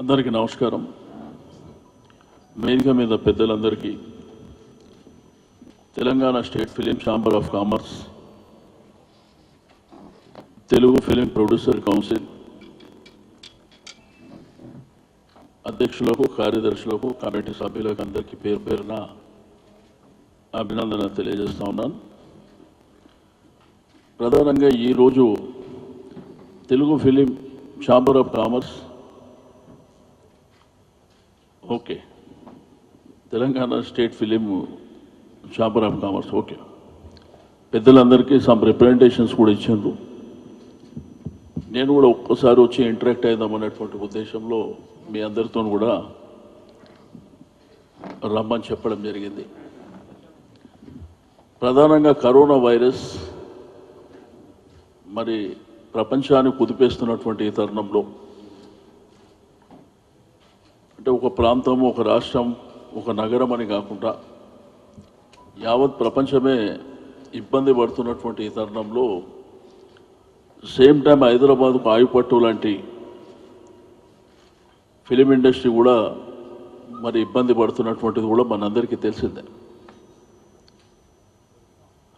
అందరికీ నమస్కారం. వేదిక మీద పెద్దలందరికీ Telangana state film chamber of commerce, Telugu film producer council అధ్యక్షులకు, కార్యదర్శులకు, కమిటీ సభ్యులకు అందరికీ పేరు పేరున అభినందన తెలియజేస్తా ఉన్నాను. ప్రధానంగా ఈరోజు Telugu film chamber of commerce okay, Telangana state film chamber of commerce okay, పెద్దలందరికీ సమ్ రిప్రజెంటేషన్స్ కూడా ఇచ్చారు. నేను కూడా ఒక్కసారి వచ్చి ఇంటరాక్ట్ అయిదామనేటువంటి ఉద్దేశంలో మీ అందరితో కూడా రమ్మని చెప్పడం జరిగింది. ప్రధానంగా కరోనా వైరస్ మరి ప్రపంచాన్ని కుదిపేస్తున్నటువంటి ఈ తరుణంలో, అంటే ఒక ప్రాంతం, ఒక రాష్ట్రం, ఒక నగరం అని కాకుండా యావత్ ప్రపంచమే ఇబ్బంది పడుతున్నటువంటి ఈ తరుణంలో సేమ్ టైం హైదరాబాద్కు ఆయుపట్టు లాంటి ఫిలిం ఇండస్ట్రీ కూడా మరి ఇబ్బంది పడుతున్నటువంటిది కూడా మనందరికీ తెలిసిందే.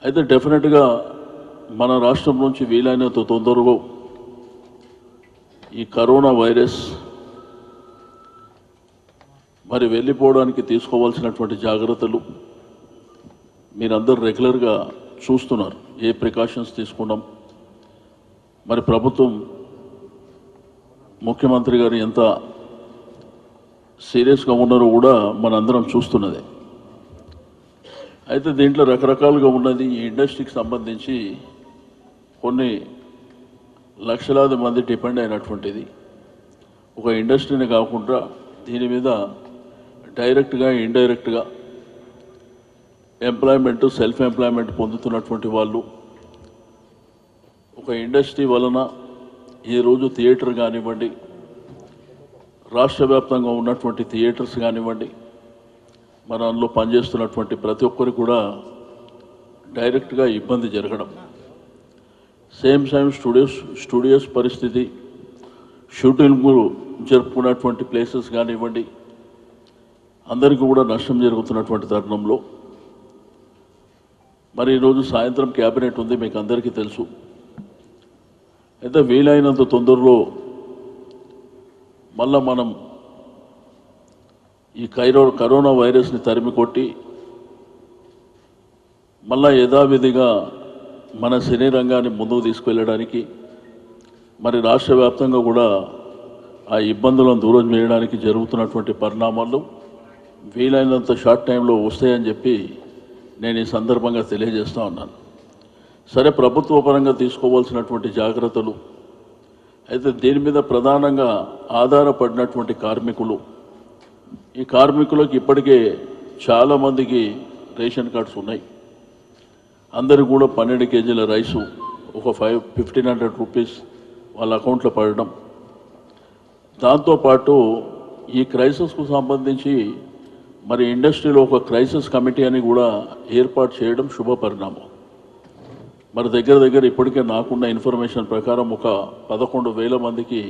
అయితే డెఫినెట్గా మన రాష్ట్రం నుంచి వీలైనంత తొందరగా ఈ కరోనా వైరస్ మరి వెళ్ళిపోవడానికి తీసుకోవాల్సినటువంటి జాగ్రత్తలు మీరందరూ రెగ్యులర్గా చూస్తున్నారు. ఏ ప్రికాషన్స్ తీసుకున్నాం, మరి ప్రభుత్వం, ముఖ్యమంత్రి గారు ఎంత సీరియస్గా ఉన్నారో కూడా మనందరం చూస్తున్నదే. అయితే దీంట్లో రకరకాలుగా ఉన్నది. ఈ ఇండస్ట్రీకి సంబంధించి కొన్ని లక్షలాది మంది డిపెండ్ అయినటువంటిది. ఒక ఇండస్ట్రీని కాకుండా దీని మీద డైరెక్ట్గా, ఇండైరెక్ట్గా ఎంప్లాయ్మెంట్, సెల్ఫ్ ఎంప్లాయ్మెంట్ పొందుతున్నటువంటి వాళ్ళు. ఒక ఇండస్ట్రీ వలన ఈరోజు థియేటర్ కానివ్వండి, రాష్ట్ర వ్యాప్తంగా ఉన్నటువంటి థియేటర్స్ కానివ్వండి, మన అందులో పనిచేస్తున్నటువంటి ప్రతి ఒక్కరికి కూడా డైరెక్ట్గా ఇబ్బంది జరగడం. సేమ్ టైం స్టూడియోస్ పరిస్థితి, షూటింగ్ జరుపుకున్నటువంటి ప్లేసెస్ కానివ్వండి, అందరికీ కూడా నష్టం జరుగుతున్నటువంటి తరుణంలో మరి ఈరోజు సాయంత్రం క్యాబినెట్ ఉంది, మీకు అందరికీ తెలుసు. అయితే వీలైనంత తొందరలో మళ్ళా మనం ఈ కరోనా వైరస్ని తరిమి కొట్టి మళ్ళా యథావిధిగా మన సినీ రంగాన్ని ముందుకు తీసుకువెళ్ళడానికి, మరి రాష్ట్ర వ్యాప్తంగా కూడా ఆ ఇబ్బందులను దూరం చేయడానికి జరుగుతున్నటువంటి పరిణామాలు వీలైనంత షార్ట్ టైంలో వస్తాయని చెప్పి నేను ఈ సందర్భంగా తెలియజేస్తూ ఉన్నాను. సరే, ప్రభుత్వ పరంగా తీసుకోవాల్సినటువంటి జాగ్రత్తలు అయితే దీని మీద ప్రధానంగా ఆధారపడినటువంటి కార్మికులు, ఈ కార్మికులకు ఇప్పటికే చాలామందికి రేషన్ కార్డ్స్ ఉన్నాయి. అందరికీ కూడా 12 కేజీల రైసు ఒక 1500 రూపీస్ వాళ్ళ అకౌంట్లో పడడం. దాంతోపాటు ఈ క్రైసిస్కు సంబంధించి మరి ఇండస్ట్రీలో ఒక క్రైసిస్ కమిటీ అని కూడా ఏర్పాటు చేయడం శుభ పరిణామం. మరి దగ్గర ఇప్పటికే నాకున్న ఇన్ఫర్మేషన్ ప్రకారం ఒక 11,000 మందికి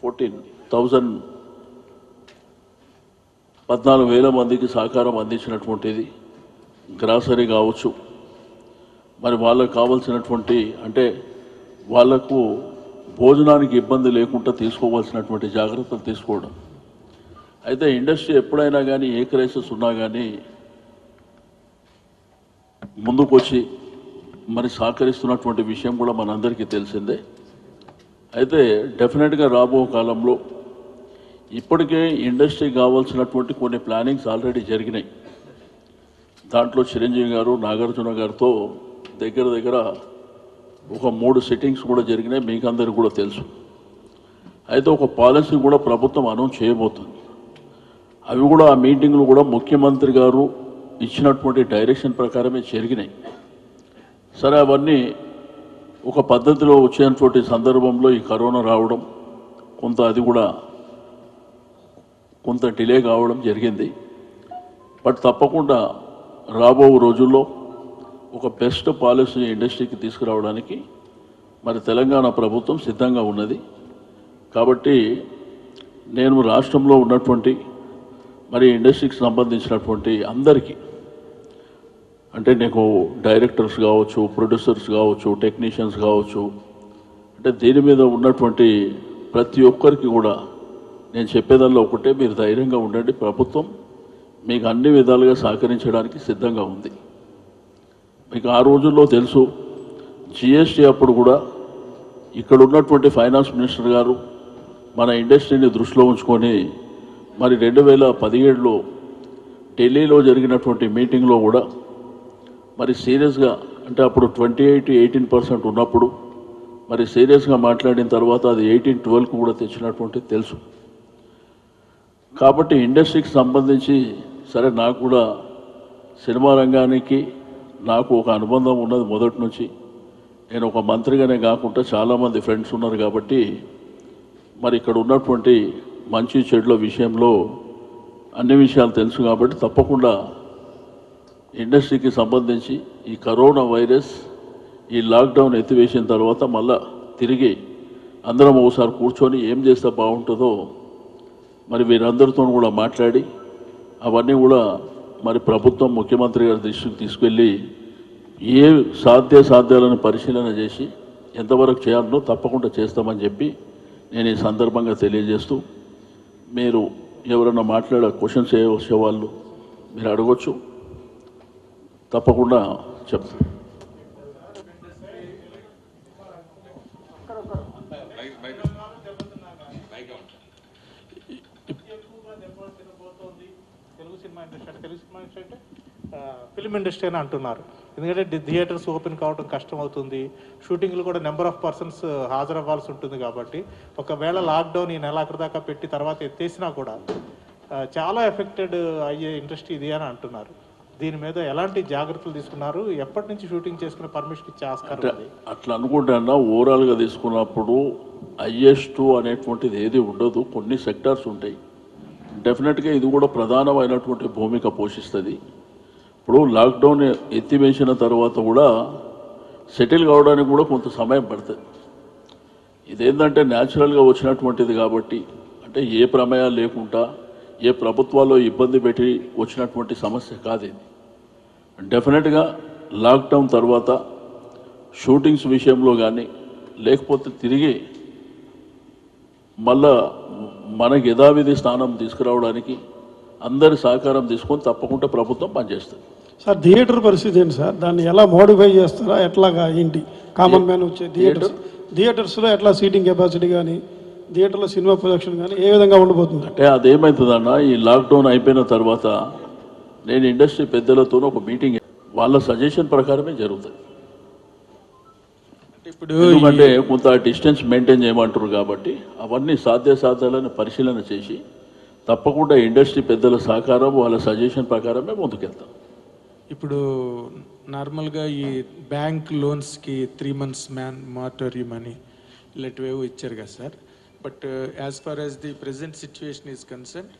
14,000 మందికి సహకారం అందించినటువంటిది. గ్రాసరీ కావచ్చు, మరి వాళ్ళకు కావాల్సినటువంటి, అంటే వాళ్లకు భోజనానికి ఇబ్బంది లేకుండా తీసుకోవాల్సినటువంటి జాగ్రత్తలు తీసుకోవడం. అయితే ఇండస్ట్రీ ఎప్పుడైనా కానీ, ఏ క్రైసిస్ ఉన్నా కానీ ముందుకొచ్చి మరి సహకరిస్తున్నటువంటి విషయం కూడా మనందరికీ తెలిసిందే. అయితే డెఫినెట్గా రాబో కాలంలో ఇప్పటికే ఇండస్ట్రీకి కావాల్సినటువంటి కొన్ని ప్లానింగ్స్ ఆల్రెడీ జరిగినాయి. దాంట్లో చిరంజీవి గారు, నాగార్జున గారితో దగ్గర ఒక 3 సిట్టింగ్స్ కూడా జరిగినాయి, మీకు అందరికీ కూడా తెలుసు. అయితే ఒక పాలసీ కూడా ప్రభుత్వం అనౌన్స్ చేయబోతుంది. అవి కూడా ఆ మీటింగ్లు కూడా ముఖ్యమంత్రి గారు ఇచ్చినటువంటి డైరెక్షన్ ప్రకారమే జరిగినాయి. సరే, అవన్నీ ఒక పద్ధతిలో వచ్చేటువంటి సందర్భంలో ఈ కరోనా రావడం అది కూడా కొంత డిలే కావడం జరిగింది. బట్ తప్పకుండా రాబో రోజుల్లో ఒక బెస్ట్ పాలసీ ఇండస్ట్రీకి తీసుకురావడానికి మరి తెలంగాణ ప్రభుత్వం సిద్ధంగా ఉన్నది. కాబట్టి నేను రాష్ట్రంలో ఉన్నటువంటి మరి ఇండస్ట్రీకి సంబంధించినటువంటి అందరికీ, అంటే నీకు డైరెక్టర్స్ కావచ్చు, ప్రొడ్యూసర్స్ కావచ్చు, టెక్నీషియన్స్ కావచ్చు, అంటే దీని మీద ఉన్నటువంటి ప్రతి ఒక్కరికి కూడా నేను చెప్పేదానిలో ఒకటే, మీరు ధైర్యంగా ఉండండి. ప్రభుత్వం మీకు అన్ని విధాలుగా సహకరించడానికి సిద్ధంగా ఉంది. మీకు ఆ రోజుల్లో తెలుసు, జిఎస్టీ అప్పుడు కూడా ఇక్కడ ఉన్నటువంటి ఫైనాన్స్ మినిస్టర్ గారు మన ఇండస్ట్రీని దృష్టిలో ఉంచుకొని మరి 2017లో ఢిల్లీలో జరిగినటువంటి మీటింగ్లో కూడా మరి సీరియస్గా, అంటే అప్పుడు 28-18% ఉన్నప్పుడు మరి సీరియస్గా మాట్లాడిన తర్వాత అది 18-12కు కూడా తెచ్చినటువంటి తెలుసు. కాబట్టి ఇండస్ట్రీకి సంబంధించి సరే, నాకు కూడా సినిమా రంగానికి నాకు ఒక అనుబంధం ఉన్నది మొదటి నుంచి. నేను ఒక మంత్రిగానే కాకుండా చాలామంది ఫ్రెండ్స్ ఉన్నారు కాబట్టి మరి ఇక్కడ ఉన్నటువంటి మంచి చెడుల విషయంలో అన్ని విషయాలు తెలుసు. కాబట్టి తప్పకుండా ఇండస్ట్రీకి సంబంధించి ఈ కరోనా వైరస్, ఈ లాక్డౌన్ ఎత్తివేసిన తర్వాత మళ్ళా తిరిగి అందరం ఒకసారి కూర్చొని ఏం చేస్తే బాగుంటుందో మరి వీరందరితో కూడా మాట్లాడి అవన్నీ కూడా మరి ప్రభుత్వం ముఖ్యమంత్రి గారి దృష్టికి తీసుకెళ్ళి ఏ సాధ్యాలను పరిశీలన చేసి ఎంతవరకు చేయాలనో తప్పకుండా చేస్తామని చెప్పి నేను ఈ సందర్భంగా తెలియజేస్తూ, మీరు ఎవరైనా మాట్లాడే క్వశ్చన్స్ వచ్చే వాళ్ళు మీరు అడగొచ్చు, తప్పకుండా చెప్తాను. తెలుగు సినిమా ఇండస్ట్రీ అంటే ఫిల్మ్ ఇండస్ట్రీ అని అంటున్నారు. ఎందుకంటే థియేటర్స్ ఓపెన్ కావడం కష్టం అవుతుంది, షూటింగ్లు కూడా నెంబర్ ఆఫ్ పర్సన్స్ హాజరవ్వాల్సి ఉంటుంది. కాబట్టి ఒకవేళ లాక్డౌన్ ఈ నెలాఖరు దాకా పెట్టి తర్వాత ఎత్తేసినా కూడా చాలా ఎఫెక్టెడ్ అయ్యే ఇండస్ట్రీ ఇది అని అంటున్నారు. దీని మీద ఎలాంటి జాగ్రత్తలు తీసుకున్నారు? ఎప్పటి నుంచి షూటింగ్ చేసుకునే పర్మిషన్ ఇచ్చే ఆస్కారం ఉంది? అట్లా అనుకుంటా ఓవరాల్గా తీసుకున్నప్పుడు IS2 అనేటువంటిది ఏది ఉండదు, కొన్ని సెక్టార్స్ ఉంటాయి. డెఫినెట్గా ఇది కూడా ప్రధానమైనటువంటి భూమిక పోషిస్తుంది. ఇప్పుడు లాక్డౌన్ ఎత్తివేసిన తర్వాత కూడా సెటిల్ కావడానికి కూడా కొంత సమయం పడుతుంది. ఇదేంటంటే న్యాచురల్గా వచ్చినటువంటిది కాబట్టి, అంటే ఏ ప్రమేయాలు లేకుండా ఏ ప్రభుత్వాల్లో ఇబ్బంది పెట్టి వచ్చినటువంటి సమస్య కాదు ఇది. డెఫినెట్గా లాక్డౌన్ తర్వాత షూటింగ్స్ విషయంలో కానీ లేకపోతే తిరిగి మళ్ళా మనకి యథావిధి స్థానం తీసుకురావడానికి అందరి సహకారం తీసుకొని తప్పకుండా ప్రభుత్వం పనిచేస్తుంది. సార్, థియేటర్ పరిస్థితి ఏంటి సార్? దాన్ని ఎలా మోడిఫై చేస్తారా, ఎట్లాగా ఏంటి? కామన్ మ్యాన్ వచ్చే థియేటర్స్లో ఎట్లా సీటింగ్ కెపాసిటీ కానీ, థియేటర్లో సినిమా ప్రొడక్షన్ కానీ ఏ విధంగా ఉండబోతుంది? అంటే అదేమవుతుందన్న, ఈ లాక్డౌన్ అయిపోయిన తర్వాత నేను ఇండస్ట్రీ పెద్దలతో ఒక మీటింగ్, వాళ్ళ సజెషన్ ప్రకారమే జరుగుతుంది. ఎందుకంటే కొంత డిస్టెన్స్ మెయింటైన్ చేయమంటారు కాబట్టి అవన్నీ సాధ్యాలను పరిశీలన చేసి తప్పకుండా ఇండస్ట్రీ పెద్దల సహకారం, వాళ్ళ సజెషన్ ప్రకారమే ముందుకెళ్తాం. ఇప్పుడు నార్మల్గా ఈ బ్యాంక్ లోన్స్కి 3 months మారటోరియం అని ఇలాంటివేవో ఇచ్చారు కదా sir. But as far as the present situation is concern,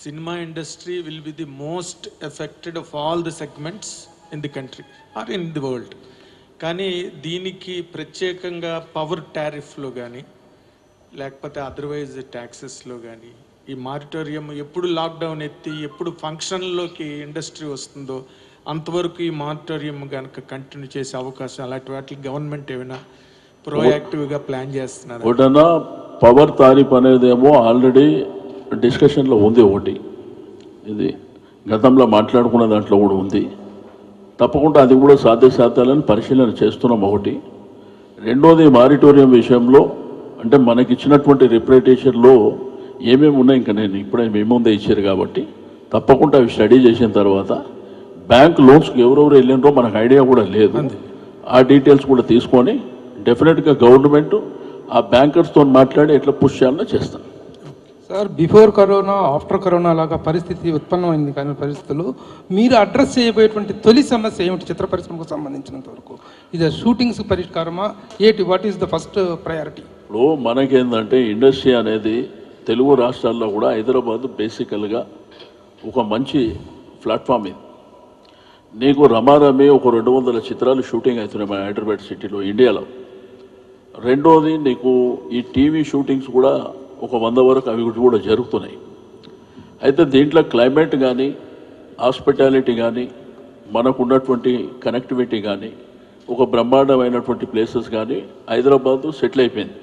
cinema industry will be the most affected of all the segments in the country or in the world. కానీ దీనికి ప్రత్యేకంగా power టారిఫ్లో కానీ లేకపోతే otherwise ట్యాక్సెస్లో కానీ ఈ మారిటోరియం ఎప్పుడు lockdown ఎత్తి ఎప్పుడు ఫంక్షన్లోకి ఇండస్ట్రీ వస్తుందో అంతవరకు ఈ మారిటోరియం కనుక కంటిన్యూ చేసే అవకాశం, అలాంటి వాటికి గవర్నమెంట్ ఏమైనా ప్రోయాక్టివ్గా ప్లాన్ చేస్తున్నారు? ఒకటన్నా పవర్ తారీఫ్ అనేదేమో ఆల్రెడీ డిస్కషన్లో ఉంది. ఒకటి ఇది గతంలో మాట్లాడుకున్న దాంట్లో కూడా ఉంది. తప్పకుండా అది కూడా సాధ్యాలను పరిశీలన చేస్తున్నాం. ఒకటి. రెండోది, మారిటోరియం విషయంలో అంటే మనకిచ్చినటువంటి రిప్రజెంటేషన్లో ఏమేమి ఉన్నాయి ఇంకా నేను ఇప్పుడే మీ ముందే ఇచ్చారు కాబట్టి తప్పకుండా అవి స్టడీ చేసిన తర్వాత బ్యాంక్ లోన్స్కి ఎవరెవరు వెళ్ళినారో మనకు ఐడియా కూడా లేదు. ఆ డీటెయిల్స్ కూడా తీసుకొని డెఫినెట్గా గవర్నమెంట్ ఆ బ్యాంకర్స్తో మాట్లాడి ఎట్లా పుష్ చేయాలో చేస్తాం. Sir, before corona after corona లాగా పరిస్థితి ఉత్పన్నమైంది కానీ పరిస్థితులు మీరు అడ్రస్ చేయబోయేటువంటి తొలి సమస్య ఏమిటి చిత్ర పరిశ్రమకు సంబంధించినంత వరకు? ఇది షూటింగ్స్ పరిష్కారమా ఏంటి? What is the first priority? ఇప్పుడు మనకేందంటే ఇండస్ట్రీ అనేది తెలుగు రాష్ట్రాల్లో కూడా హైదరాబాద్ బేసికల్గా ఒక మంచి ప్లాట్ఫామ్. ఇది నీకు రమారమి ఒక 200 చిత్రాలు షూటింగ్ అవుతున్నాయి మన హైదరాబాద్ సిటీలో, ఇండియాలో. రెండోది, నీకు ఈ టీవీ షూటింగ్స్ కూడా ఒక 100 వరకు అవి కూడా జరుగుతున్నాయి. అయితే దీంట్లో క్లైమేట్ కానీ, హాస్పిటాలిటీ కానీ, మనకు ఉన్నటువంటి కనెక్టివిటీ కానీ, ఒక బ్రహ్మాండమైనటువంటి ప్లేసెస్ కానీ హైదరాబాదు సెటిల్ అయిపోయింది.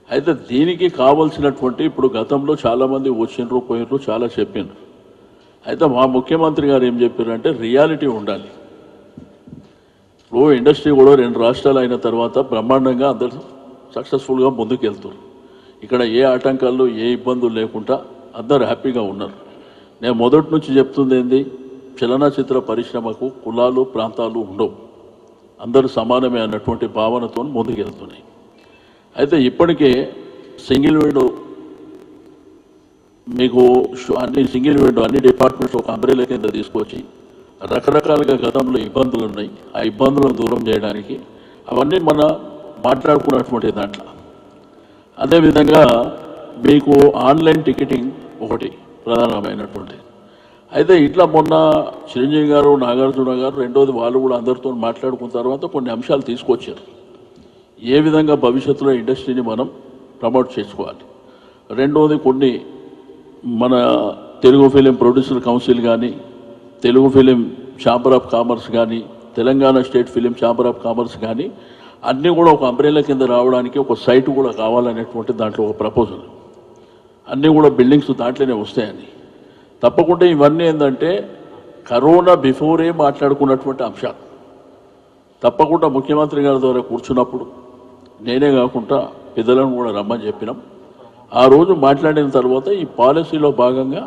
అయితే దీనికి కావాల్సినటువంటి ఇప్పుడు గతంలో చాలామంది వచ్చిండ్రు పోయినరు చాలా చెప్పిండ్రు. అయితే మా ముఖ్యమంత్రి గారు ఏం చెప్పారంటే రియాలిటీ ఉండాలి. ఇప్పుడు ఇండస్ట్రీ కూడా 2 రాష్ట్రాలు అయిన తర్వాత బ్రహ్మాండంగా అందరూ సక్సెస్ఫుల్గా ముందుకు వెళ్తారు. ఇక్కడ ఏ ఆటంకాలు ఏ ఇబ్బందులు లేకుండా అందరూ హ్యాపీగా ఉన్నారు. నేను మొదటి నుంచి చెప్తుంది ఏంది, చలనచిత్ర పరిశ్రమకు కులాలు ప్రాంతాలు ఉండవు, అందరూ సమానమే అన్నటువంటి భావనతో ముందుకు వెళ్తున్నాయి. అయితే ఇప్పటికే సింగిల్ విండో మీకు సింగిల్ విండో అన్ని డిపార్ట్మెంట్స్ ఒక అంబ్రెలా కింద తీసుకొచ్చి రకరకాలుగా గతంలో ఇబ్బందులు ఉన్నాయి, ఆ ఇబ్బందులను దూరం చేయడానికి అవన్నీ మన మాట్లాడుకున్నటువంటి దాంట్లో. అదేవిధంగా మీకు ఆన్లైన్ టికెటింగ్ ఒకటి ప్రధానమైనటువంటి. అయితే ఇట్లా మొన్న చిరంజీవి గారు నాగార్జున గారు రెండోది వాళ్ళు కూడా అందరితో మాట్లాడుకున్న తర్వాత కొన్ని అంశాలు తీసుకొచ్చారు. ఏ విధంగా భవిష్యత్తులో ఇండస్ట్రీని మనం ప్రమోట్ చేసుకోవాలి. రెండోది కొన్ని మన తెలుగు ఫిలిం ప్రొడ్యూసర్ కౌన్సిల్ కానీ, Telugu film chamber of commerce కానీ, Telangana state film chamber of commerce కానీ అన్నీ కూడా ఒక అంబ్రెలా కింద రావడానికి ఒక సైట్ కూడా కావాలనేటువంటి దాంట్లో ఒక ప్రపోజల్. అన్నీ కూడా బిల్డింగ్స్ దాంట్లోనే వస్తాయని. తప్పకుండా ఇవన్నీ ఏంటంటే కరోనా బిఫోరే మాట్లాడుకున్నటువంటి అంశాలు. తప్పకుండా ముఖ్యమంత్రి గారి ద్వారా కూర్చున్నప్పుడు నేనే కాకుండా పెద్దలను కూడా రమ్మని చెప్పినాం. ఆ రోజు మాట్లాడిన తర్వాత ఈ పాలసీలో భాగంగా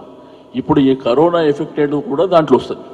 ఇప్పుడు ఈ కరోనా ఎఫెక్టెడ్ కూడా దాంట్లో వస్తుంది.